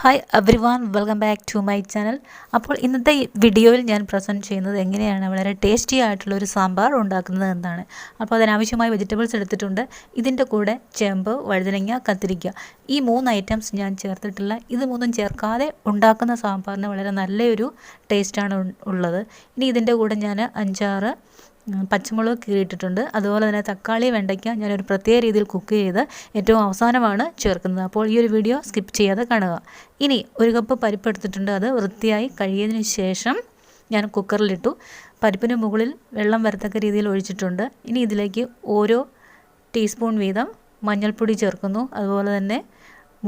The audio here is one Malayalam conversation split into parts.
Hi everyone welcome back to my channel. അപ്പോൾ ഇന്നത്തെ വീഡിയോയിൽ ഞാൻ പ്രസൻറ്റ് ചെയ്യുന്നത് എങ്ങനെയാണ് വളരെ ടേസ്റ്റി ആയിട്ടുള്ളൊരു സാമ്പാർ ഉണ്ടാക്കുന്നത് എന്നാണ്. അപ്പോൾ അതിനാവശ്യമായ വെജിറ്റബിൾസ് എടുത്തിട്ടുണ്ട്. ഇതിൻ്റെ കൂടെ ചേമ്പ്, വഴുതനങ്ങ, കത്തിരിക്ക, ഈ 3 ഐറ്റംസ് ഞാൻ ചേർത്തിട്ടില്ല. ഇത് 3ഉം ചേർക്കാതെ ഉണ്ടാക്കുന്ന സാമ്പാറിന് വളരെ നല്ലൊരു ടേസ്റ്റാണ് ഉള്ളത്. ഇനി ഇതിൻ്റെ കൂടെ ഞാൻ 5-6 പച്ചമുളക് കീറിയിട്ടിട്ടുണ്ട്. അതുപോലെ തന്നെ തക്കാളി, വെണ്ടയ്ക്ക ഞാനൊരു പ്രത്യേക രീതിയിൽ കുക്ക് ചെയ്ത് ഏറ്റവും അവസാനമാണ് ചേർക്കുന്നത്. അപ്പോൾ ഈ ഒരു വീഡിയോ സ്കിപ്പ് ചെയ്യാതെ കാണുക. ഇനി 1 കപ്പ് പരിപ്പ് എടുത്തിട്ടുണ്ട്. അത് വൃത്തിയായി കഴുകിയതിന് ശേഷം ഞാൻ കുക്കറിലിട്ടു. പരിപ്പിന് മുകളിൽ വെള്ളം വരത്തക്ക രീതിയിൽ ഒഴിച്ചിട്ടുണ്ട്. ഇനി ഇതിലേക്ക് ഓരോ ടീസ്പൂൺ വീതം മഞ്ഞൾപ്പൊടി ചേർക്കുന്നു. അതുപോലെ തന്നെ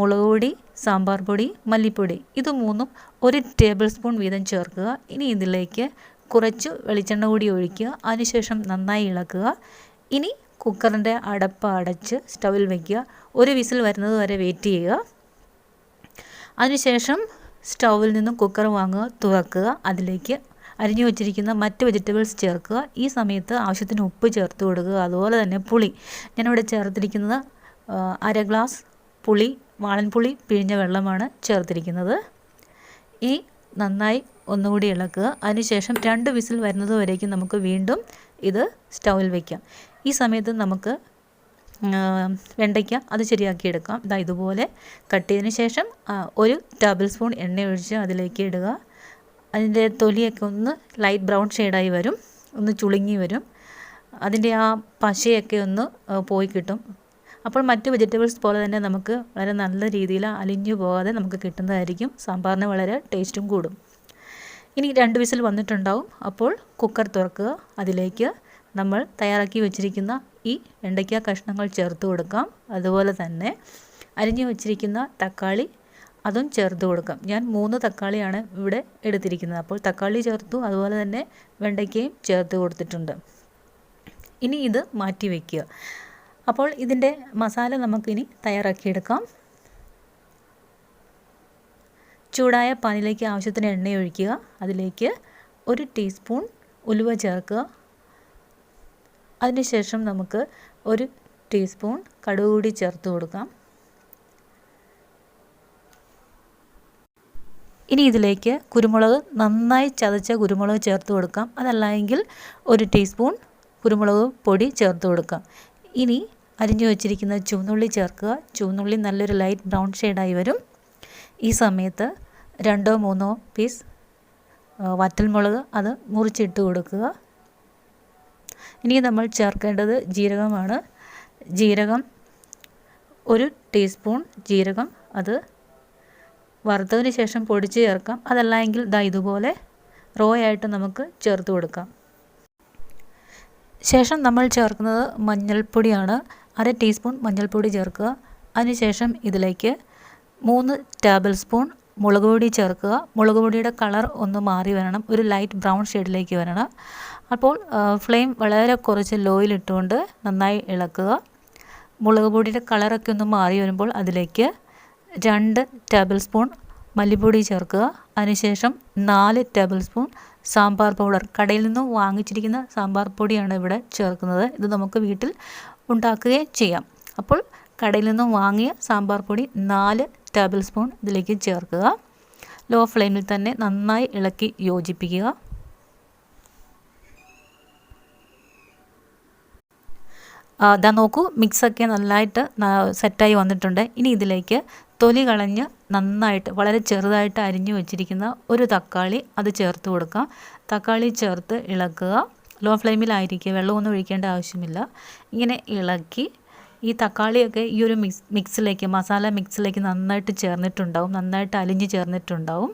മുളക് പൊടി, സാമ്പാർ പൊടി, മല്ലിപ്പൊടി, ഇത് 3ഉം 1 ടേബിൾ സ്പൂൺ വീതം ചേർക്കുക. ഇനി ഇതിലേക്ക് കുറച്ച് വെളിച്ചെണ്ണ കൂടി ഒഴിക്കുക. അതിനുശേഷം നന്നായി ഇളക്കുക. ഇനി കുക്കറിൻ്റെ അടപ്പ് അടച്ച് സ്റ്റൗവിൽ വയ്ക്കുക. 1 വിസിൽ വരുന്നത് വരെ വെയിറ്റ് ചെയ്യുക. അതിനുശേഷം സ്റ്റൗവിൽ നിന്നും കുക്കർ വാങ്ങുക, തുറക്കുക. അതിലേക്ക് അരിഞ്ഞു വച്ചിരിക്കുന്ന മറ്റ് വെജിറ്റബിൾസ് ചേർക്കുക. ഈ സമയത്ത് ആവശ്യത്തിന് ഉപ്പ് ചേർത്ത് കൊടുക്കുക. അതുപോലെ തന്നെ പുളി, ഞാനിവിടെ ചേർത്തിരിക്കുന്നത് 1/2 ഗ്ലാസ് പുളി, വാളൻപുളി പിഴിഞ്ഞ വെള്ളമാണ് ചേർത്തിരിക്കുന്നത്. ഈ നന്നായി ഒന്നുകൂടി ഇളക്കുക. അതിനുശേഷം 2 വിസിൽ വരുന്നത് വരേക്കും നമുക്ക് വീണ്ടും ഇത് സ്റ്റൗവിൽ വയ്ക്കാം. ഈ സമയത്ത് നമുക്ക് വെണ്ടയ്ക്ക അത് ശരിയാക്കിയെടുക്കാം. ഇതുപോലെ കട്ട് ചെയ്തതിന് ശേഷം 1 ടേബിൾ സ്പൂൺ എണ്ണ ഒഴിച്ച് അതിലേക്ക് ഇടുക. അതിൻ്റെ തൊലിയൊക്കെ ഒന്ന് ലൈറ്റ് ബ്രൗൺ ഷെയ്ഡായി വരും, ഒന്ന് ചുളുങ്ങി വരും. അതിൻ്റെ ആ പശയൊക്കെ ഒന്ന് പോയി കിട്ടും. അപ്പോൾ മറ്റ് വെജിറ്റബിൾസ് പോലെ തന്നെ നമുക്ക് വളരെ നല്ല രീതിയിൽ അലിഞ്ഞു പോകാതെ നമുക്ക് കിട്ടുന്നതായിരിക്കും. സാമ്പാറിന് വളരെ ടേസ്റ്റും കൂടും. ഇനി 2 വിസിൽ വന്നിട്ടുണ്ടാവും. അപ്പോൾ കുക്കർ തുറക്കുക. അതിലേക്ക് നമ്മൾ തയ്യാറാക്കി വെച്ചിരിക്കുന്ന ഈ വെണ്ടയ്ക്ക കഷ്ണങ്ങൾ ചേർത്ത് കൊടുക്കാം. അതുപോലെ തന്നെ അരിഞ്ഞു വെച്ചിരിക്കുന്ന തക്കാളി അതും ചേർത്ത് കൊടുക്കാം. ഞാൻ 3 തക്കാളിയാണ് ഇവിടെ എടുത്തിരിക്കുന്നത്. അപ്പോൾ തക്കാളി ചേർത്തു, അതുപോലെ തന്നെ വെണ്ടയ്ക്കയും ചേർത്ത് കൊടുത്തിട്ടുണ്ട്. ഇനി ഇത് മാറ്റി വയ്ക്കുക. അപ്പോൾ ഇതിൻ്റെ മസാല നമുക്കിനി തയ്യാറാക്കിയെടുക്കാം. ചൂടായ പാനിലേക്ക് ആവശ്യത്തിന് എണ്ണ ഒഴിക്കുക. അതിലേക്ക് 1 ടീസ്പൂൺ ഉലുവ ചേർക്കുക. അതിനുശേഷം നമുക്ക് 1 ടീസ്പൂൺ കടുക് കൂടി ചേർത്ത് കൊടുക്കാം. ഇനി ഇതിലേക്ക് കുരുമുളക്, നന്നായി ചതച്ച കുരുമുളക് ചേർത്ത് കൊടുക്കാം. അതല്ല എങ്കിൽ 1 ടീസ്പൂൺ കുരുമുളക് പൊടി ചേർത്ത് കൊടുക്കാം. ഇനി അരിഞ്ഞു വച്ചിരിക്കുന്ന ചുവന്നുള്ളി ചേർക്കുക. ചുവന്നുള്ളി നല്ലൊരു ലൈറ്റ് ബ്രൗൺ ഷെയ്ഡായി വരും. ഈ സമയത്ത് 2-3 പീസ് വറ്റൽമുളക് അത് മുറിച്ചിട്ട് കൊടുക്കുക. ഇനി നമ്മൾ ചേർക്കേണ്ടത് ജീരകമാണ്. ജീരകം 1 ടീസ്പൂൺ ജീരകം അത് വറുത്തതിന് ശേഷം പൊടിച്ച് ചേർക്കാം. അതല്ല എങ്കിൽ ഇതുപോലെ റോ ആയിട്ട് നമുക്ക് ചേർത്ത് കൊടുക്കാം. ശേഷം നമ്മൾ ചേർക്കുന്നത് മഞ്ഞൾപ്പൊടിയാണ്. 1/2 ടീസ്പൂൺ മഞ്ഞൾപ്പൊടി ചേർക്കുക. അതിനുശേഷം ഇതിലേക്ക് 3 ടേബിൾ സ്പൂൺ മുളക് പൊടി ചേർക്കുക. മുളക് പൊടിയുടെ കളർ ഒന്ന് മാറി വരണം, ഒരു ലൈറ്റ് ബ്രൗൺ ഷെയ്ഡിലേക്ക് വരണം. അപ്പോൾ ഫ്ലെയിം വളരെ കുറച്ച് ലോയിലിട്ടുകൊണ്ട് നന്നായി ഇളക്കുക. മുളക് പൊടിയുടെ കളറൊക്കെ ഒന്ന് മാറി വരുമ്പോൾ അതിലേക്ക് 2 ടേബിൾ സ്പൂൺ മല്ലിപ്പൊടി ചേർക്കുക. അതിനുശേഷം 4 ടേബിൾ സ്പൂൺ സാമ്പാർ പൗഡർ, കടയിൽ നിന്നും വാങ്ങിച്ചിരിക്കുന്ന സാമ്പാർ പൊടിയാണ് ഇവിടെ ചേർക്കുന്നത്. ഇത് നമുക്ക് വീട്ടിൽ ഉണ്ടാക്കുകയും ചെയ്യാം. അപ്പോൾ കടയിൽ നിന്നും വാങ്ങിയ സാമ്പാർ പൊടി 4 ടേബിൾ സ്പൂൺ ഇതിലേക്ക് ചേർക്കുക. ലോ ഫ്ലെയിമിൽ തന്നെ നന്നായി ഇളക്കി യോജിപ്പിക്കുക. നോക്കൂ, മിക്സൊക്കെ നന്നായിട്ട് സെറ്റായി വന്നിട്ടുണ്ട്. ഇനി ഇതിലേക്ക് തൊലി കളഞ്ഞ് നന്നായിട്ട് വളരെ ചെറുതായിട്ട് അരിഞ്ഞു വെച്ചിരിക്കുന്ന 1 തക്കാളി അത് ചേർത്ത് കൊടുക്കാം. തക്കാളി ചേർത്ത് ഇളക്കുക. ലോ ഫ്ലെയിമിലായിരിക്കുക, വെള്ളമൊന്നും ഒഴിക്കേണ്ട ആവശ്യമില്ല. ഇങ്ങനെ ഇളക്കി ഈ തക്കാളിയൊക്കെ ഈ ഒരു മിക്സിലേക്ക്, മസാല മിക്സിലേക്ക് നന്നായിട്ട് ചേർന്നിട്ടുണ്ടാവും, നന്നായിട്ട് അലിഞ്ഞ് ചേർന്നിട്ടുണ്ടാവും.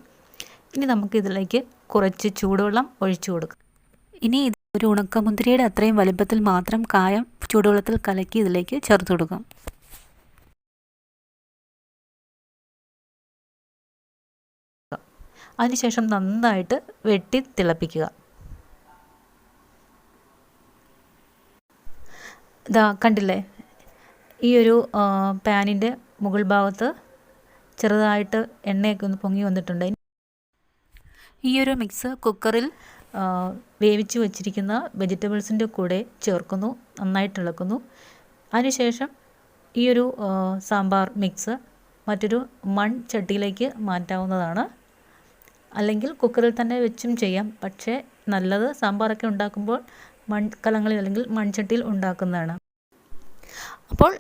ഇനി നമുക്കിതിലേക്ക് കുറച്ച് ചൂടുവെള്ളം ഒഴിച്ചു കൊടുക്കാം. ഇനി ഇത് ഒരു ഉണക്കമുന്തിരിയുടെ അത്രയും വലുപ്പത്തിൽ മാത്രം കായം ചൂടുവെള്ളത്തിൽ കലക്കി ഇതിലേക്ക് ചേർത്ത് കൊടുക്കാം. അതിനുശേഷം നന്നായിട്ട് വെട്ടി തിളപ്പിക്കുക. കണ്ടില്ലേ, ഈ ഒരു പാനിൻ്റെ മുകൾ ഭാഗത്ത് ചെറുതായിട്ട് എണ്ണയൊക്കെ ഒന്ന് പൊങ്ങി വന്നിട്ടുണ്ട്. ഈ ഒരു മിക്സ് കുക്കറിൽ വേവിച്ച് വച്ചിരിക്കുന്ന വെജിറ്റബിൾസിൻ്റെ കൂടെ ചേർക്കുന്നു, നന്നായിട്ട് ഇളക്കുന്നു. അതിനുശേഷം ഈ ഒരു സാമ്പാർ മിക്സ് മറ്റൊരു മൺചട്ടിയിലേക്ക് മാറ്റാവുന്നതാണ്. അല്ലെങ്കിൽ കുക്കറിൽ തന്നെ വെച്ചും ചെയ്യാം. പക്ഷേ നല്ലത് സാമ്പാറൊക്കെ ഉണ്ടാക്കുമ്പോൾ മൺകലങ്ങളിൽ അല്ലെങ്കിൽ മൺചട്ടിയിൽ ഉണ്ടാക്കുന്നതാണ്. അപ്പോൾ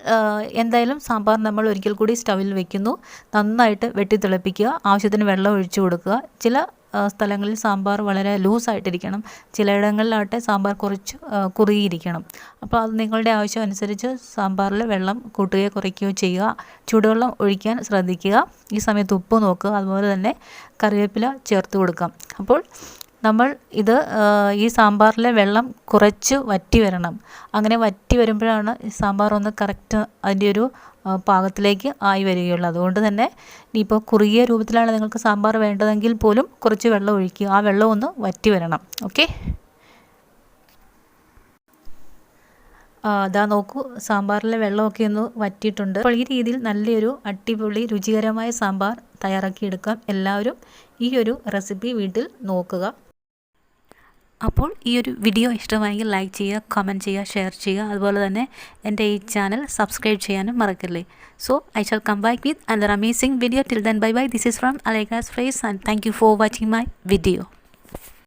എന്തായാലും സാമ്പാർ നമ്മൾ ഒരിക്കൽ കൂടി സ്റ്റൗവിൽ വെക്കുന്നു. നന്നായിട്ട് വെട്ടി തിളപ്പിക്കുക. ആവശ്യത്തിന് വെള്ളം ഒഴിച്ചു കൊടുക്കുക. ചില സ്ഥലങ്ങളിൽ സാമ്പാർ വളരെ ലൂസായിട്ടിരിക്കണം. ചിലയിടങ്ങളിലാട്ടെ സാമ്പാർ കുറച്ച് കുറുകിയിരിക്കണം. അപ്പോൾ അത് നിങ്ങളുടെ ആവശ്യം അനുസരിച്ച് സാമ്പാറിൽ വെള്ളം കൂട്ടുകയോ കുറയ്ക്കുകയോ ചെയ്യുക. ചൂടുവെള്ളം ഒഴിക്കാൻ ശ്രദ്ധിക്കുക. ഈ സമയത്ത് ഉപ്പ് നോക്കുക. അതുപോലെ തന്നെ കറിവേപ്പില ചേർത്ത് കൊടുക്കാം. അപ്പോൾ നമ്മൾ ഈ സാമ്പാറിലെ വെള്ളം കുറച്ച് വറ്റി വരണം. അങ്ങനെ വറ്റി വരുമ്പോഴാണ് സാമ്പാർ ഒന്ന് കറക്റ്റ് അതിൻ്റെ ഒരു പാകത്തിലേക്ക് ആയി വരികയുള്ളൂ. അതുകൊണ്ട് തന്നെ ഇനിയിപ്പോൾ കുറുകിയ രൂപത്തിലാണ് നിങ്ങൾക്ക് സാമ്പാർ വേണ്ടതെങ്കിൽ പോലും കുറച്ച് വെള്ളം ഒഴിക്കുക. ആ വെള്ളം ഒന്ന് വറ്റി വരണം. ഓക്കെ, അതാ നോക്കൂ, സാമ്പാറിലെ വെള്ളമൊക്കെ ഒന്ന് വറ്റിയിട്ടുണ്ട്. അപ്പോൾ ഈ രീതിയിൽ നല്ലൊരു അടിപൊളി രുചികരമായ സാമ്പാർ തയ്യാറാക്കിയെടുക്കാം. എല്ലാവരും ഈ ഒരു റെസിപ്പി വീട്ടിൽ നോക്കുക. അപ്പോൾ ഈ ഒരു വീഡിയോ ഇഷ്ടമായെങ്കിൽ ലൈക്ക് ചെയ്യുക, കമൻറ്റ് ചെയ്യുക, ഷെയർ ചെയ്യുക. അതുപോലെ തന്നെ എൻ്റെ ഈ ചാനൽ സബ്സ്ക്രൈബ് ചെയ്യാനും മറക്കല്ലേ. So I shall come back with another amazing video. Till then, bye bye. This is from Alaigra's Phrase and thank you for watching my video.